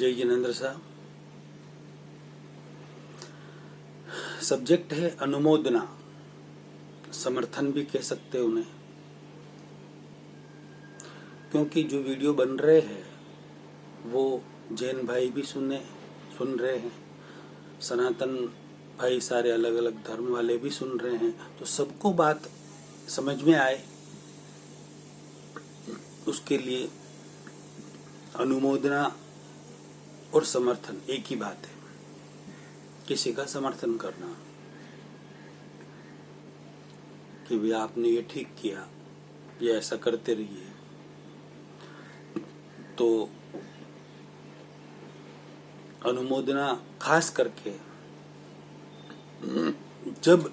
जय जिनेन्द्र साहब। सब्जेक्ट है अनुमोदना, समर्थन भी कह सकते हैं उन्हें, क्योंकि जो वीडियो बन रहे हैं वो जैन भाई भी सुन रहे हैं, सनातन भाई सारे अलग अलग धर्म वाले भी सुन रहे हैं, तो सबको बात समझ में आए उसके लिए अनुमोदना और समर्थन एक ही बात है। किसी का समर्थन करना कि भी आपने ये ठीक किया, ये ऐसा करते रहिए, तो अनुमोदना खास करके जब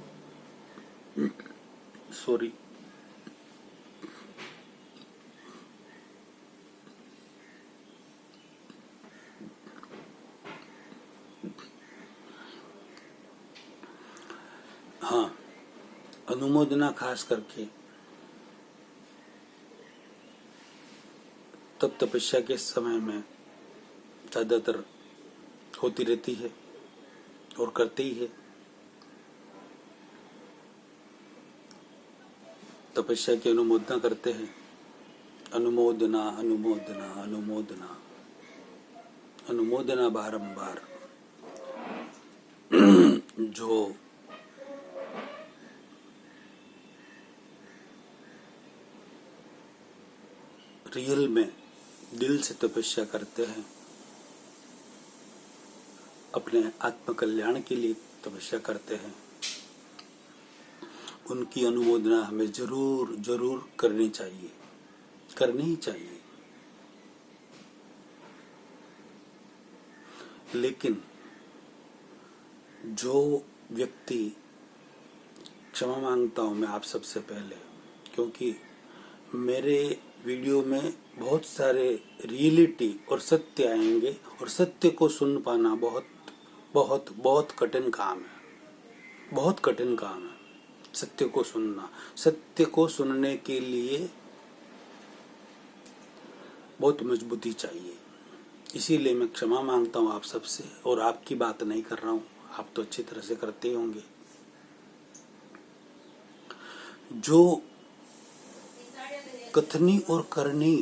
अनुमोदना खास करके तब तपस्या के समय में ज्यादातर होती रहती है और करते ही है। तपस्या की अनुमोदना करते हैं, अनुमोदना अनुमोदना अनुमोदना अनुमोदना बारंबार। जो रियल में दिल से तपस्या करते हैं, अपने आत्म कल्याण के लिए तपस्या करते हैं, उनकी अनुमोदना हमें जरूर जरूर करनी चाहिए, करनी ही चाहिए। लेकिन जो व्यक्ति, क्षमा मांगता हूं मैं आप सबसे पहले, क्योंकि मेरे वीडियो में बहुत सारे रियलिटी और सत्य आएंगे और सत्य को सुन पाना बहुत बहुत बहुत कठिन काम है, बहुत कठिन काम है सत्य को सुनना। सत्य को सुनने के लिए बहुत मजबूती चाहिए। इसीलिए मैं क्षमा मांगता हूं आप सबसे, और आपकी बात नहीं कर रहा हूं, आप तो अच्छी तरह से करते होंगे। जो कथनी और करनी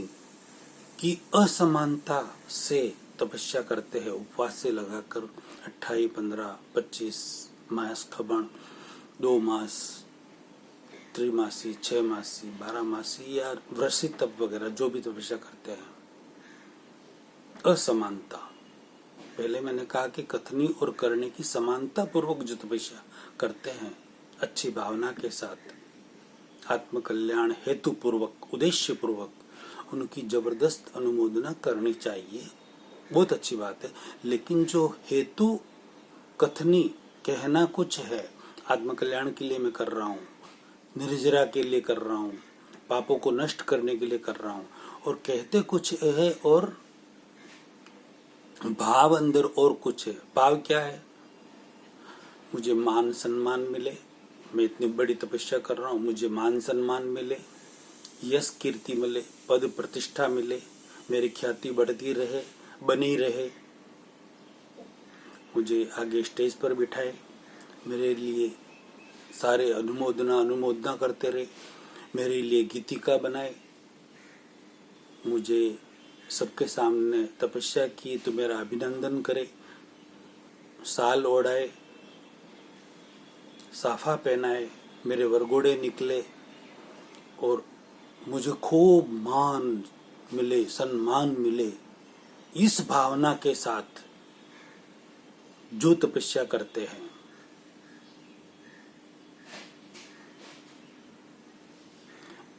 की असमानता से तपस्या करते हैं, उपवास से लगाकर 28, 15, 25 मास खबन, 2 मास, त्रिमासी, 6 मासी, 12 मासी या वृश्चिक तप वगैरह जो भी तपस्या करते हैं, असमानता। पहले मैंने कहा कि कथनी और करने की समानता पूर्वक जो तपस्या करते हैं, अच्छी भावना के साथ, आत्म कल्याण हेतु पूर्वक, उद्देश्य पूर्वक, उनकी जबरदस्त अनुमोदना करनी चाहिए, बहुत अच्छी बात है। लेकिन जो हेतु कथनी कहना कुछ है, आत्म कल्याण के लिए मैं कर रहा हूँ, निर्जरा के लिए कर रहा हूँ, पापों को नष्ट करने के लिए कर रहा हूँ, और कहते कुछ है और भाव अंदर और कुछ है। भाव क्या है? मुझे मान सम्मान मिले, मैं इतनी बड़ी तपस्या कर रहा हूँ, मुझे मान सम्मान मिले, यश कीर्ति मिले, पद प्रतिष्ठा मिले, मेरी ख्याति बढ़ती रहे, बनी रहे, मुझे आगे स्टेज पर बिठाए, मेरे लिए सारे अनुमोदना करते रहे, मेरे लिए गीतिका बनाए, मुझे सबके सामने तपस्या की तो मेरा अभिनंदन करे, साल ओढ़ाए, साफा पहनाए, मेरे वरघोड़े निकले और मुझे खूब मान मिले, सम्मान मिले। इस भावना के साथ जो तपस्या करते हैं,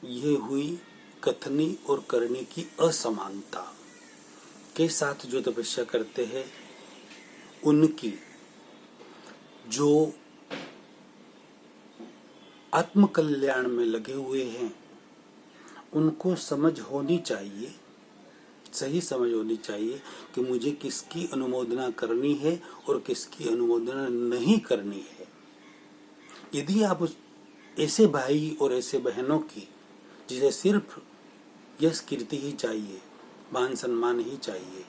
ये हुई कथनी और करने की असमानता के साथ जो तपस्या करते हैं, उनकी जो आत्म कल्याण में लगे हुए हैं, उनको समझ होनी चाहिए, सही समझ होनी चाहिए कि मुझे किसकी अनुमोदना करनी है और किसकी अनुमोदना नहीं करनी है। यदि आप ऐसे भाई और ऐसे बहनों की, जिसे सिर्फ यश कीर्ति ही चाहिए, मान सम्मान ही चाहिए,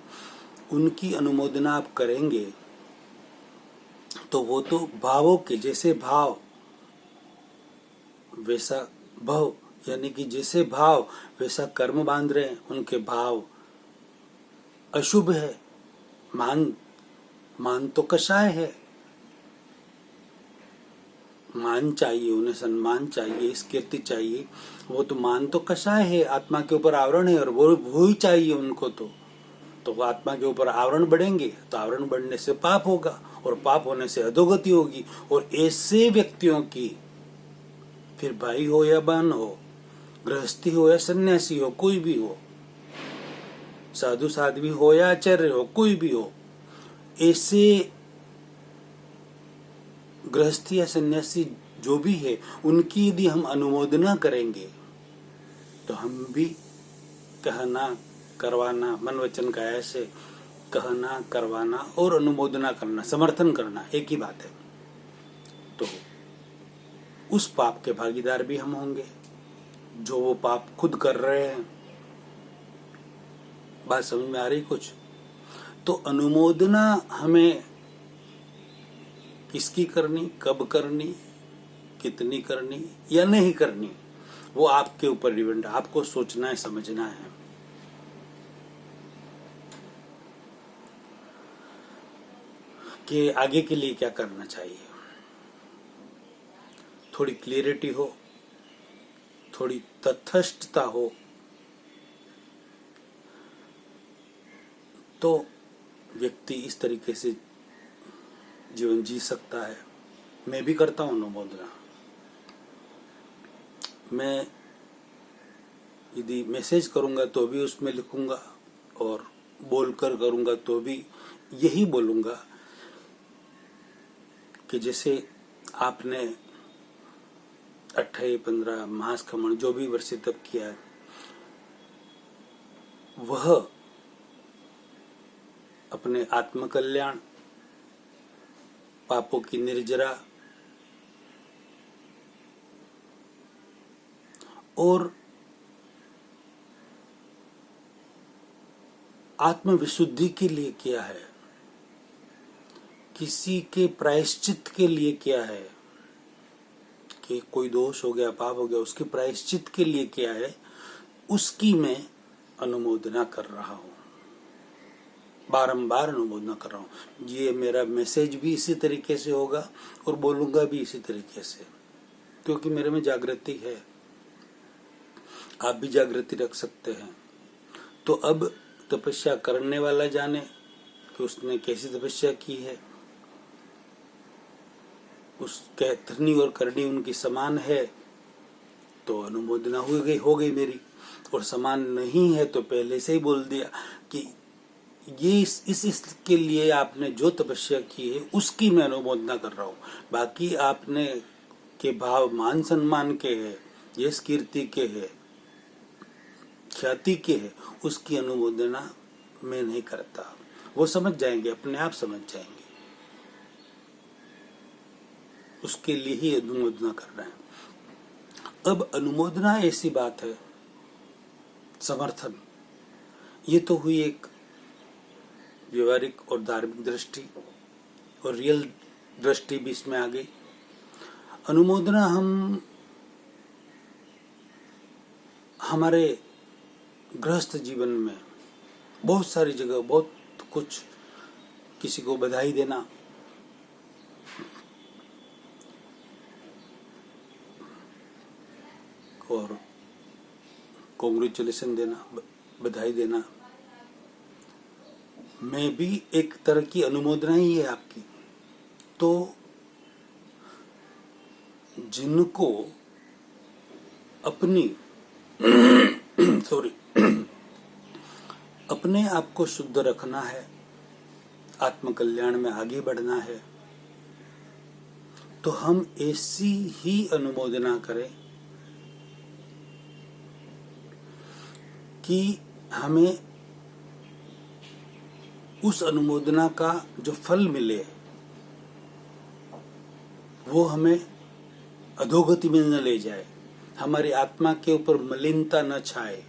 उनकी अनुमोदना आप करेंगे तो वो तो भावों के जैसे भाव वैसा भव, यानी कि जैसे भाव वैसा कर्म बांध रहे हैं। उनके भाव अशुभ है, मान तो कषाय है, मान चाहिए उन्हें, सम्मान चाहिए, कीर्ति चाहिए। वो तो मान तो कषाय है, आत्मा के ऊपर आवरण है और वो ही चाहिए उनको। तो वो आत्मा के ऊपर आवरण बढ़ेंगे तो आवरण बढ़ने से पाप होगा और पाप होने से अधोगति होगी। और ऐसे व्यक्तियों की, फिर भाई हो या बहन हो, गृहस्थी हो या सन्यासी हो, कोई भी हो, साधु साध्वी हो या आचार्य हो, कोई भी हो, ऐसे गृहस्थी या सन्यासी जो भी है उनकी यदि हम अनुमोदना करेंगे तो हम भी कहना करवाना, मन वचन काया से कहना करवाना और अनुमोदना करना, समर्थन करना एक ही बात है। तो उस पाप के भागीदार भी हम होंगे जो वो पाप खुद कर रहे हैं। बात समझ में आ रही कुछ? तो अनुमोदना हमें किसकी करनी, कब करनी, कितनी करनी या नहीं करनी, वो आपके ऊपर डिपेंड है। आपको सोचना है, समझना है। कि आगे के लिए क्या करना चाहिए। थोड़ी क्लियरिटी हो, थोड़ी तटस्थता हो, तो व्यक्ति इस तरीके से जीवन जी सकता है। मैं भी करता हूँ अनुमोदना। मैं यदि मैसेज करूंगा तो भी उसमें लिखूंगा और बोलकर करूंगा तो भी यही बोलूंगा कि जैसे आपने 28-15 मास खमण जो भी वर्ष तप किया है, वह अपने आत्मकल्याण, पापों की निर्जरा और आत्मविशुद्धि के लिए किया है, किसी के प्रायश्चित के लिए किया है कि कोई दोष हो गया, पाप हो गया, उसके प्रायश्चित के लिए किया है, उसकी मैं अनुमोदना कर रहा हूं, बारंबार अनुमोदना कर रहा हूं। ये मेरा मैसेज भी इसी तरीके से होगा और बोलूंगा भी इसी तरीके से, क्योंकि मेरे में जागृति है। आप भी जागृति रख सकते हैं। तो अब तपस्या करने वाला जाने कि उसने कैसी तपस्या की है, उसके कथनी और करनी उनकी समान है तो अनुमोदना हो गई मेरी, और समान नहीं है तो पहले से ही बोल दिया कि ये इस के लिए आपने जो तपस्या की है उसकी मैं अनुमोदना कर रहा हूँ। बाकी आपने के भाव मान सम्मान के है, यश कीर्ति के है, ख्याति के है, उसकी अनुमोदना मैं नहीं करता। वो समझ जाएंगे, अपने आप समझ जाएंगे, उसके लिए ही अनुमोदना कर रहे हैं। अब अनुमोदना ऐसी बात है, समर्थन, ये तो हुई एक व्यवहारिक और धार्मिक दृष्टि, और रियल दृष्टि भी इसमें आ गई। अनुमोदना हम हमारे गृहस्थ जीवन में बहुत सारी जगह बहुत कुछ, किसी को बधाई देना, और कॉन्ग्रेचुलेशन देना, बधाई देना, में भी एक तरह की अनुमोदना ही है आपकी। तो जिनको अपनी अपने आप को शुद्ध रखना है, आत्मकल्याण में आगे बढ़ना है, तो हम ऐसी ही अनुमोदना करें कि हमें उस अनुमोदना का जो फल मिले वो हमें अधोगति में न ले जाए, हमारी आत्मा के ऊपर मलिनता न छाए,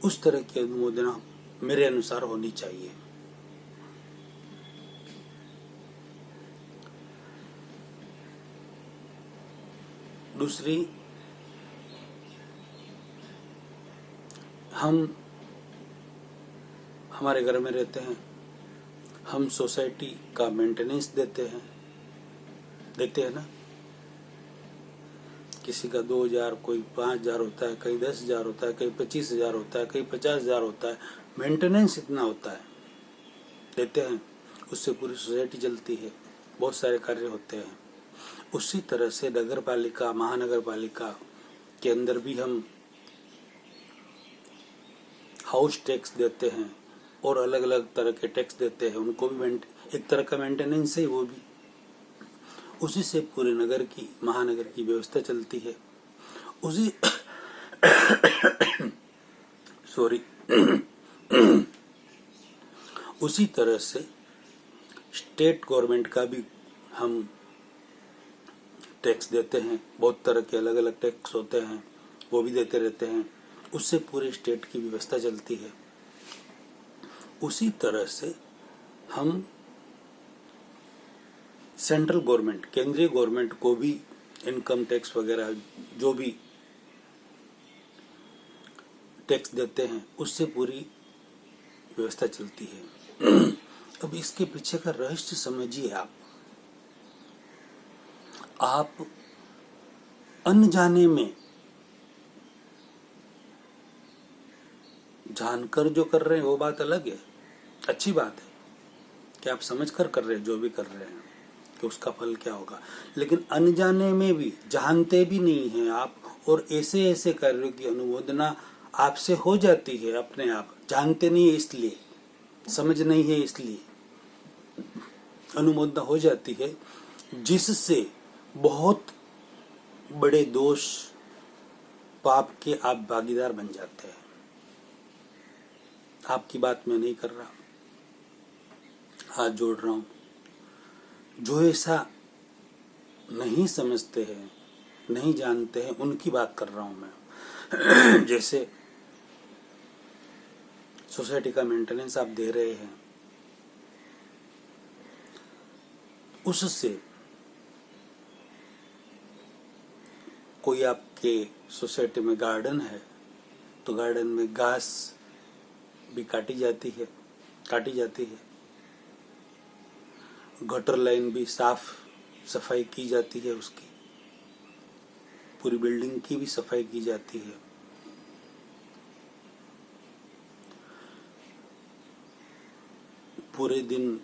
उस तरह की अनुमोदना मेरे अनुसार होनी चाहिए। दूसरी, हम हमारे घर में रहते हैं, हम सोसाइटी का मेंटेनेंस देते हैं ना। किसी का 2,000, कोई 5,000 होता है, कहीं 10,000 होता है, कहीं 25,000 होता है, कहीं 50,000 होता है। मेंटेनेंस इतना होता है, देते हैं, उससे पूरी सोसाइटी चलती है, बहुत सारे कार्य होते हैं। उसी तरह से नगर पालिका, महानगर पालिका के अंदर भी हम हाउस टैक्स देते हैं और अलग अलग तरह के टैक्स देते हैं। उनको भी एक तरह का मेंटेनेंस है वो भी। उसी से पूरे नगर की, महानगर की व्यवस्था चलती है। उसी सॉरी उसी तरह से स्टेट गवर्नमेंट का भी हम टैक्स देते हैं। बहुत तरह के अलग अलग टैक्स होते हैं, वो भी देते रहते हैं। उससे पूरे स्टेट की व्यवस्था चलती है। उसी तरह से हम सेंट्रल गवर्नमेंट, केंद्रीय गवर्नमेंट को भी इनकम टैक्स वगैरह जो भी टैक्स देते हैं, उससे पूरी व्यवस्था चलती है। अब इसके पीछे का रहस्य समझिए आप अनजाने में जानकर जो कर रहे हैं वो बात अलग है, अच्छी बात है कि आप समझ कर रहे हैं जो भी कर रहे हैं कि उसका फल क्या होगा। लेकिन अनजाने में भी, जानते भी नहीं हैं आप, और ऐसे ऐसे कार्यों की अनुमोदना आपसे हो जाती है अपने आप। जानते नहीं है इसलिए, समझ नहीं है इसलिए अनुमोदना हो जाती है, जिससे बहुत बड़े दोष, पाप के आप भागीदार बन जाते हैं। आपकी बात मैं नहीं कर रहा, हाथ जोड़ रहा हूं। जो ऐसा नहीं समझते हैं, नहीं जानते हैं, उनकी बात कर रहा हूं मैं। जैसे सोसाइटी का मेंटेनेंस आप दे रहे हैं, उससे कोई आपके सोसाइटी में गार्डन है तो गार्डन में घास भी काटी जाती है। गटर लाइन भी साफ सफाई की जाती है, उसकी पूरी बिल्डिंग की भी सफाई की जाती है। पूरे दिन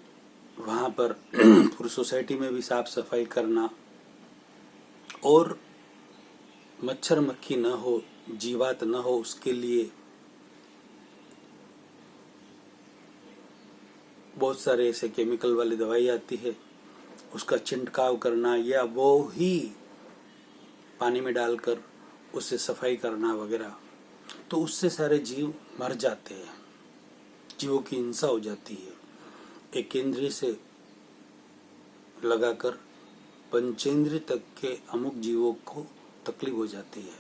वहां पर पूरी सोसाइटी में भी साफ सफाई करना, और मच्छर मक्खी न हो, जीवात न हो, उसके लिए बहुत सारे ऐसे केमिकल वाली दवाई आती है, उसका छिड़काव करना, या वो ही पानी में डालकर उससे सफाई करना वगैरह। तो उससे सारे जीव मर जाते हैं, जीवों की हिंसा हो जाती है। एक केंद्रीय से लगाकर पंचेंद्रिय तक के अमुक जीवों को तकलीफ हो जाती है।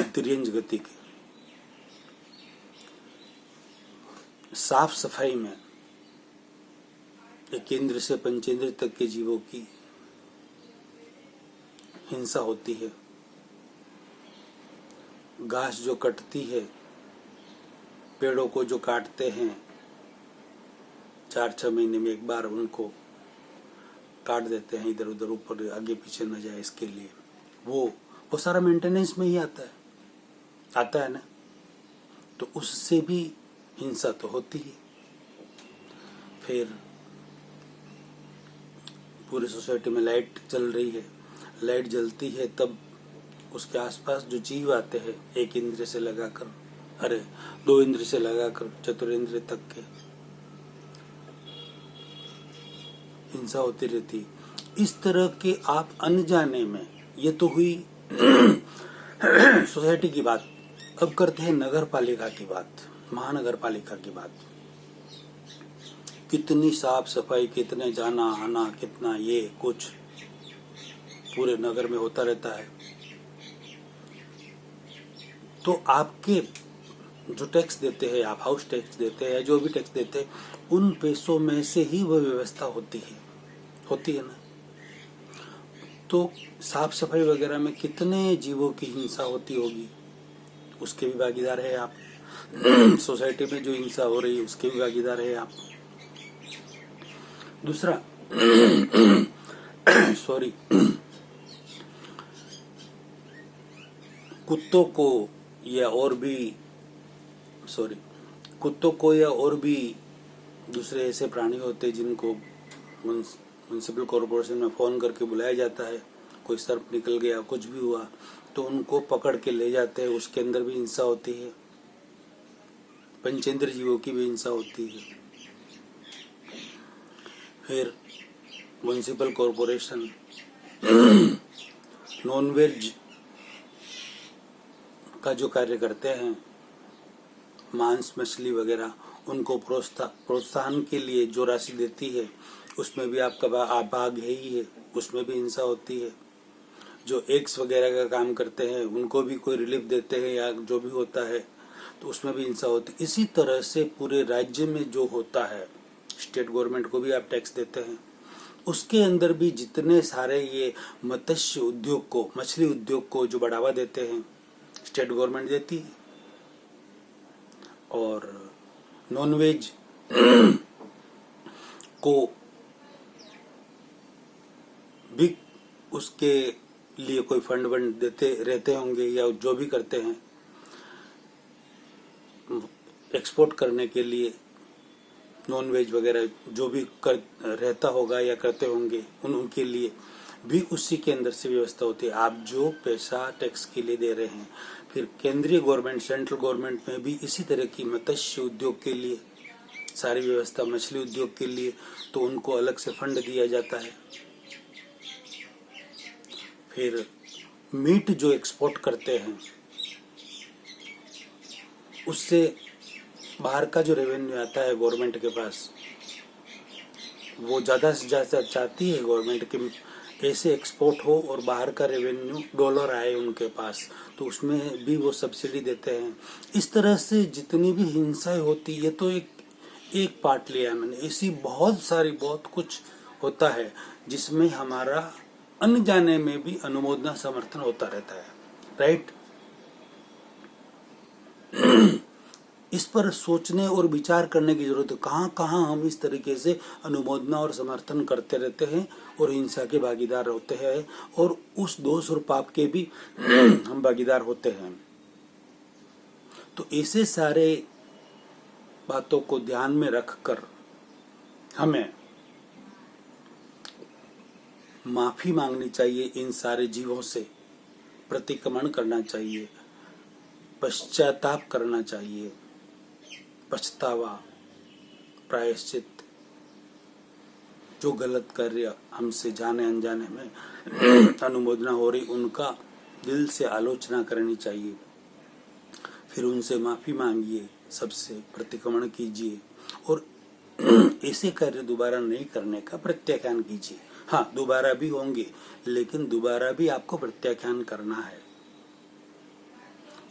तिर्यंज गति की साफ सफाई में एक केंद्र से पंचेंद्र तक के जीवों की हिंसा होती है। घास जो कटती है, पेड़ों को जो काटते हैं, 4-6 महीने में एक बार उनको काट देते हैं, इधर उधर ऊपर आगे पीछे न जाए इसके लिए, वो सारा मेंटेनेंस में ही आता है ना। तो उससे भी हिंसा तो होती है। फिर पूरी सोसाइटी में लाइट चल रही है, लाइट जलती है, तब उसके आसपास जो जीव आते हैं, एक इंद्र से लगाकर, 2 इंद्र से लगाकर चतुरेंद्र तक के हिंसा होती रहती। इस तरह के आप अनजाने में, ये तो हुई सोसाइटी की बात। अब करते हैं नगर पालिका की बात, महानगर पालिका की बात। कितनी साफ सफाई, कितने जाना आना, कितना ये कुछ पूरे नगर में होता रहता है। तो आपके जो टैक्स देते हैं, आप हाउस टैक्स देते हैं, जो भी टैक्स देते हैं, उन पैसों में से ही वह व्यवस्था होती है ना। तो साफ सफाई वगैरह में कितने जीवों की हिंसा होती होगी, उसके भी भागीदार है आप। सोसाइटी में जो हिंसा हो रही है उसके भी भागीदार है आप। दूसरा सॉरी, कुत्तों को या और भी दूसरे ऐसे प्राणी होते हैं जिनको म्युनिसिपल कॉरपोरेशन में फोन करके बुलाया जाता है, कोई सर्प निकल गया, कुछ भी हुआ तो उनको पकड़ के ले जाते हैं, उसके अंदर भी हिंसा होती है। पंचेंद्र जीवों की भी हिंसा होती है। फिर म्युनिसिपल कॉरपोरेशन नॉनवेज का जो कार्य करते हैं, मांस मछली वगैरह, उनको प्रोत्साहन के लिए जो राशि देती है उसमें भी आपका भाग है ही है, उसमें भी हिंसा होती है। जो एग्स वगैरह का काम करते हैं उनको भी कोई रिलीफ देते हैं या जो भी होता है तो उसमें भी हिंसा होती है। इसी तरह से पूरे राज्य में जो होता है, स्टेट गवर्नमेंट को भी आप टैक्स देते हैं, उसके अंदर भी जितने सारे ये मत्स्य उद्योग को, मछली उद्योग को जो बढ़ावा देते हैं स्टेट गवर्नमेंट देती है, और नॉनवेज को भी उसके लिए कोई फंड देते रहते होंगे या जो भी करते हैं एक्सपोर्ट करने के लिए, नॉनवेज वगैरह जो भी रहता होगा या करते होंगे उनके लिए भी उसी के अंदर से व्यवस्था होती है। आप जो पैसा टैक्स के लिए दे रहे हैं, फिर केंद्रीय गवर्नमेंट, सेंट्रल गवर्नमेंट में भी इसी तरह की मत्स्य उद्योग के लिए सारी व्यवस्था, मछली उद्योग के लिए तो उनको अलग से फंड दिया जाता है। फिर मीट जो एक्सपोर्ट करते हैं उससे बाहर का जो रेवेन्यू आता है गवर्नमेंट के पास, वो ज़्यादा से ज़्यादा चाहती है गवर्नमेंट कि ऐसे एक्सपोर्ट हो और बाहर का रेवेन्यू डॉलर आए उनके पास, तो उसमें भी वो सब्सिडी देते हैं। इस तरह से जितनी भी हिंसाएं होती है, तो एक पार्ट लिया मैंने, ऐसी बहुत कुछ होता है जिसमें हमारा अनजाने में भी अनुमोदना समर्थन होता रहता है, राइट। इस पर सोचने और विचार करने की जरूरत है, कहाँ हम इस तरीके से अनुमोदना और समर्थन करते रहते हैं और हिंसा के भागीदार होते हैं, और उस दोष और पाप के भी हम भागीदार होते हैं। तो ऐसे सारे बातों को ध्यान में रखकर हमें माफी मांगनी चाहिए, इन सारे जीवों से प्रतिक्रमण करना चाहिए, पश्चाताप करना चाहिए, पछतावा, प्रायश्चित, जो गलत कार्य हमसे जाने अनजाने में अनुमोदना हो रही उनका दिल से आलोचना करनी चाहिए। फिर उनसे माफी मांगिए, सबसे प्रतिक्रमण कीजिए और ऐसे कार्य दोबारा नहीं करने का प्रत्याख्यान कीजिए। हाँ, दोबारा भी होंगे, लेकिन दोबारा भी आपको प्रत्याख्यान करना है,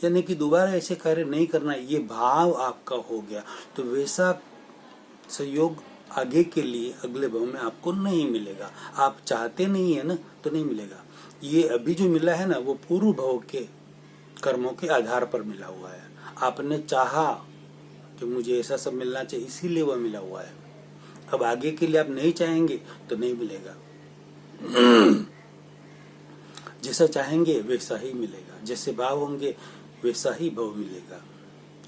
यानी कि दोबारा ऐसे कार्य नहीं करना, ये भाव आपका हो गया तो वैसा सहयोग आगे के लिए अगले भाव में आपको नहीं मिलेगा। आप चाहते नहीं है ना, तो नहीं मिलेगा। ये अभी जो मिला है ना, वो पूर्व भाव के कर्मों के आधार पर मिला हुआ है। आपने चाहा कि मुझे ऐसा सब मिलना चाहिए, इसीलिए वह मिला हुआ है। अब आगे के लिए आप नहीं चाहेंगे तो नहीं मिलेगा। जैसा चाहेंगे वैसा ही मिलेगा, जैसे भाव होंगे वैसा ही भाव मिलेगा,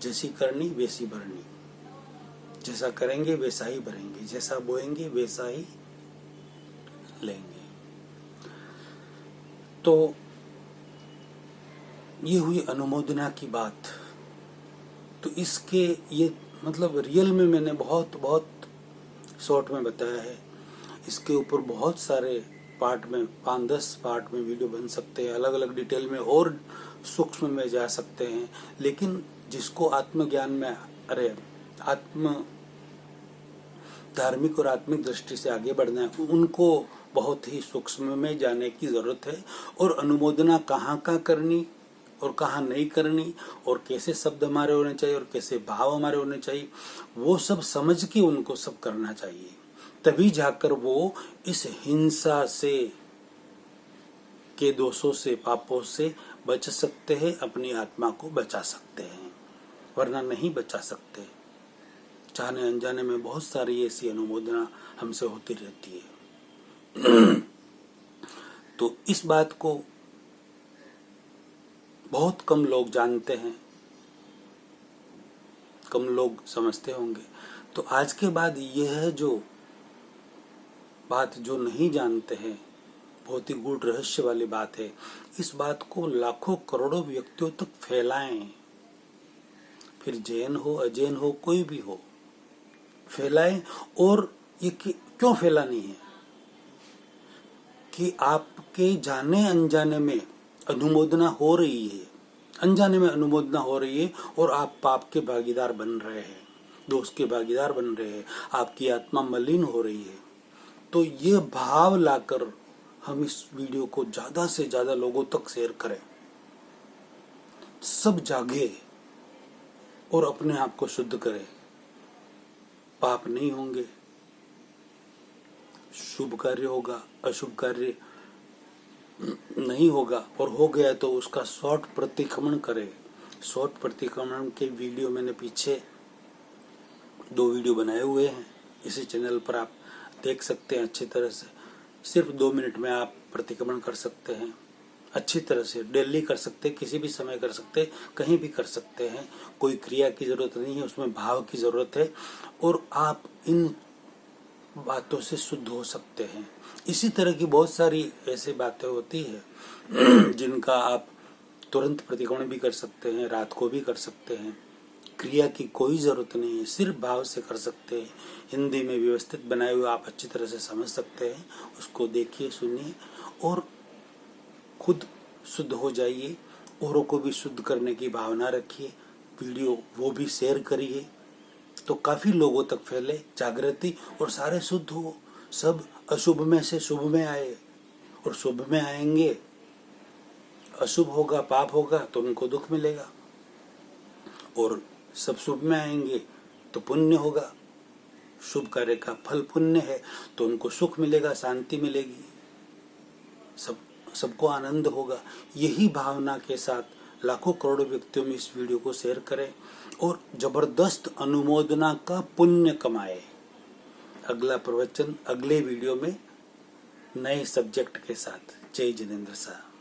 जैसी करनी वैसी भरनी, जैसा करेंगे वैसा ही भरेंगे, जैसा बोएंगे वैसा ही लेंगे। तो ये हुई अनुमोदना की बात। तो इसके ये मतलब रियल में मैंने बहुत शॉर्ट में बताया है। इसके ऊपर बहुत सारे पार्ट में, 5-10 पार्ट में वीडियो बन सकते हैं, अलग अलग डिटेल में और सूक्ष्म में जा सकते हैं। लेकिन जिसको आत्मज्ञान में, आत्म धार्मिक और आत्मिक दृष्टि से आगे बढ़ना है, उनको बहुत ही सूक्ष्म में जाने की जरूरत है। और अनुमोदना कहाँ करनी और कहाँ नहीं करनी, और कैसे शब्द हमारे होने चाहिए और कैसे भाव हमारे होने चाहिए, वो सब समझ के उनको सब करना चाहिए। तभी जाकर वो इस हिंसा से के दोषों से, पापों से बच सकते हैं, अपनी आत्मा को बचा सकते हैं, वरना नहीं बचा सकते। जाने अनजाने में बहुत सारी ऐसी अनुमोदना हमसे होती रहती है। तो इस बात को बहुत कम लोग जानते हैं, कम लोग समझते होंगे। तो आज के बाद यह है जो बात जो नहीं जानते हैं, बहुत ही गूढ़ रहस्य वाली बात है। इस बात को लाखों करोड़ों व्यक्तियों तक फैलाएं, फिर जैन हो अजैन हो कोई भी हो, फैलाएं। और ये क्यों फैलानी है कि आपके जाने अनजाने में अनुमोदना हो रही है, अनजाने में अनुमोदना हो रही है और आप पाप के भागीदार बन रहे हैं, दोष के भागीदार बन रहे हैं, आपकी आत्मा मलिन हो रही है। तो ये भाव लाकर हम इस वीडियो को ज्यादा से ज्यादा लोगों तक शेयर करें, सब जागे और अपने आप को शुद्ध करें। पाप नहीं होंगे, शुभ कार्य होगा, अशुभ कार्य नहीं होगा, और हो गया तो उसका शॉर्ट प्रतिक्रमण करें। शॉर्ट प्रतिक्रमण के वीडियो मैंने पीछे 2 वीडियो बनाए हुए हैं, इसी चैनल पर आप देख सकते हैं अच्छी तरह से। सिर्फ 2 मिनट में आप प्रतिक्रमण कर सकते हैं, अच्छी तरह से डेली कर सकते हैं, किसी भी समय कर सकते हैं, कहीं भी कर सकते हैं। कोई क्रिया की जरूरत नहीं है, उसमें भाव की जरूरत है, और आप इन बातों से शुद्ध हो सकते हैं। इसी तरह की बहुत सारी ऐसी बातें होती है जिनका आप तुरंत प्रतिक्रमण भी कर सकते हैं, रात को भी कर सकते हैं। क्रिया की कोई जरूरत नहीं है, सिर्फ भाव से कर सकते हैं। हिंदी में व्यवस्थित बनाए हुए आप अच्छी तरह से समझ सकते हैं, उसको देखिए, सुनिए और खुद शुद्ध हो जाइए। औरों को भी शुद्ध करने की भावना रखिए, वीडियो वो भी शेयर करिए, तो काफी लोगों तक फैले जागृति, और सारे शुद्ध हो। सब अशुभ में से शुभ में आए, और शुभ में आएंगे। अशुभ होगा, पाप होगा तो उनको दुख मिलेगा, और सब शुभ में आएंगे तो पुण्य होगा। शुभ कार्य का फल पुण्य है तो उनको सुख मिलेगा, शांति मिलेगी, सबको आनंद होगा। यही भावना के साथ लाखों करोड़ों व्यक्तियों में इस वीडियो को शेयर करें और जबरदस्त अनुमोदना का पुण्य कमाए। अगला प्रवचन अगले वीडियो में नए सब्जेक्ट के साथ। जय जिनेंद्र शाह।